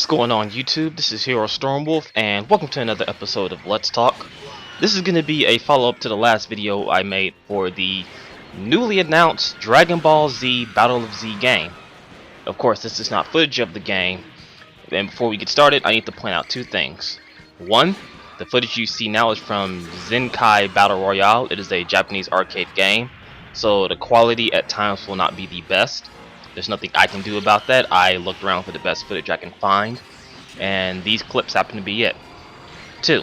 What's going on YouTube? This is Hero Stormwolf and welcome to another episode of Let's Talk. This is going to be a follow-up to the last video I made for the newly announced Dragon Ball Z Battle of Z game. Of course, this is not footage of the game, and before we get started I need to point out two things. One, the footage you see now is from Zenkai Battle Royale. It is a Japanese arcade game, so the quality at times will not be the best. There's nothing I can do about that. I looked around for the best footage I can find, and these clips happen to be it. 2.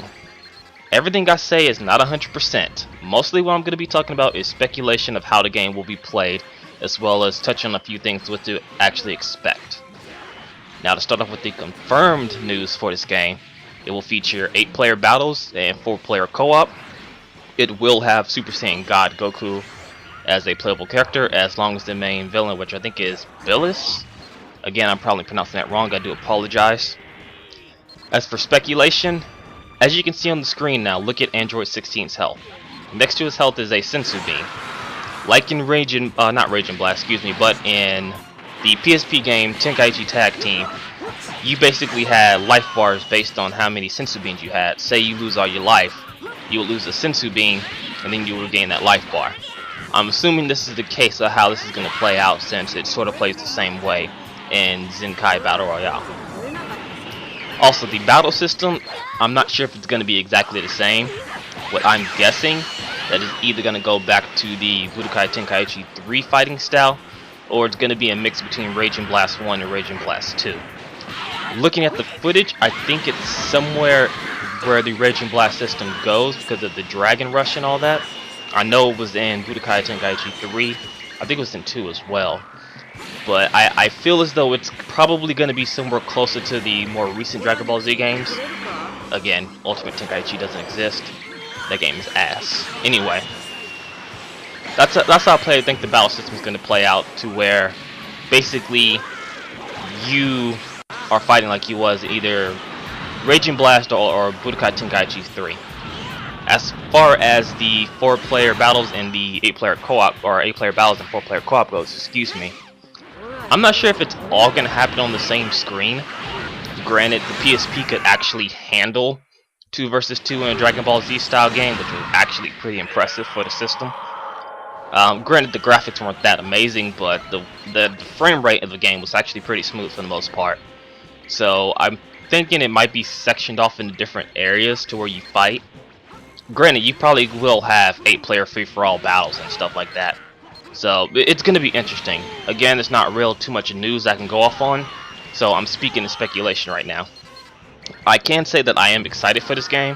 Everything I say is not 100%. Mostly what I'm going to be talking about is speculation of how the game will be played, as well as touch on a few things what to actually expect. Now to start off with the confirmed news for this game, it will feature 8-player battles and 4-player co-op. It will have Super Saiyan God Goku as a playable character, as long as the main villain, which I think is Billis. Again, I'm probably pronouncing that wrong, I do apologize. As for speculation, as you can see on the screen now, look at Android 16's health. Next to his health is a Sensu Bean. Like in not Rage and Blast, excuse me, but in the PSP game Tenkaichi Tag Team, you basically had life bars based on how many Sensu Beans you had. Say you lose all your life, you will lose a Sensu Bean, and then you will gain that life bar. I'm assuming this is the case of how this is going to play out, since it sort of plays the same way in Zenkai Battle Royale. Also, the battle system, I'm not sure if it's going to be exactly the same. What I'm guessing, that is either going to go back to the Budokai Tenkaichi 3 fighting style, or it's going to be a mix between Rage and Blast 1 and Rage and Blast 2. Looking at the footage, I think it's somewhere where the Rage and Blast system goes because of the Dragon Rush and all that. I know it was in Budokai Tenkaichi 3, I think it was in 2 as well, but I feel as though it's probably going to be somewhere closer to the more recent Dragon Ball Z games. Again, Ultimate Tenkaichi doesn't exist, that game is ass. Anyway, that's how I think the battle system is going to play out, to where basically you are fighting like you was either Raging Blast or Budokai Tenkaichi 3. As far as the 4-player battles and the 8-player co-op, or 8-player battles and 4-player co-op goes, excuse me, I'm not sure if it's all going to happen on the same screen. Granted, the PSP could actually handle 2 versus 2 in a Dragon Ball Z style game, which was actually pretty impressive for the system. Granted, the graphics weren't that amazing, but the frame rate of the game was actually pretty smooth for the most part. So I'm thinking it might be sectioned off into different areas to where you fight. Granted, you probably will have 8-player free-for-all battles and stuff like that. So, it's going to be interesting. Again, it's not real too much news I can go off on, so I'm speaking in speculation right now. I can say that I am excited for this game,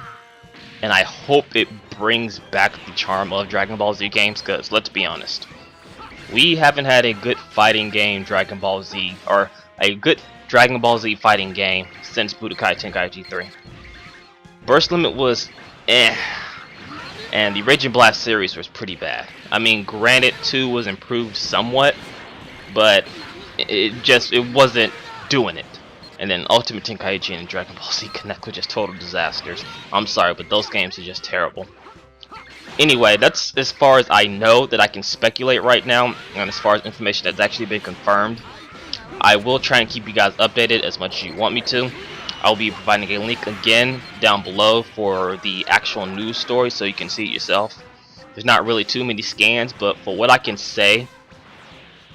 and I hope it brings back the charm of Dragon Ball Z games, because let's be honest, we haven't had a good fighting game Dragon Ball Z, or a good Dragon Ball Z fighting game since Budokai Tenkaichi 3. Burst Limit was and the Rage and Blast series was pretty bad. I mean, granted, 2 was improved somewhat, but it wasn't doing it. And then Ultimate Tenkaichi and Dragon Ball Z Connect were just total disasters. I'm sorry, but those games are just terrible. Anyway, that's as far as I know that I can speculate right now, and as far as information that's actually been confirmed. I will try and keep you guys updated as much as you want me to. I'll be providing a link again down below for the actual news story so you can see it yourself. There's not really too many scans, but for what I can say,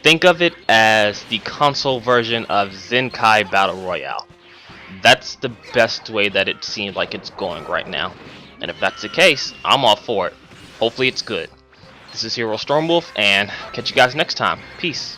think of it as the console version of Zenkai Battle Royale. That's the best way that it seems like it's going right now. And if that's the case, I'm all for it. Hopefully it's good. This is Hero Stormwolf, and catch you guys next time. Peace.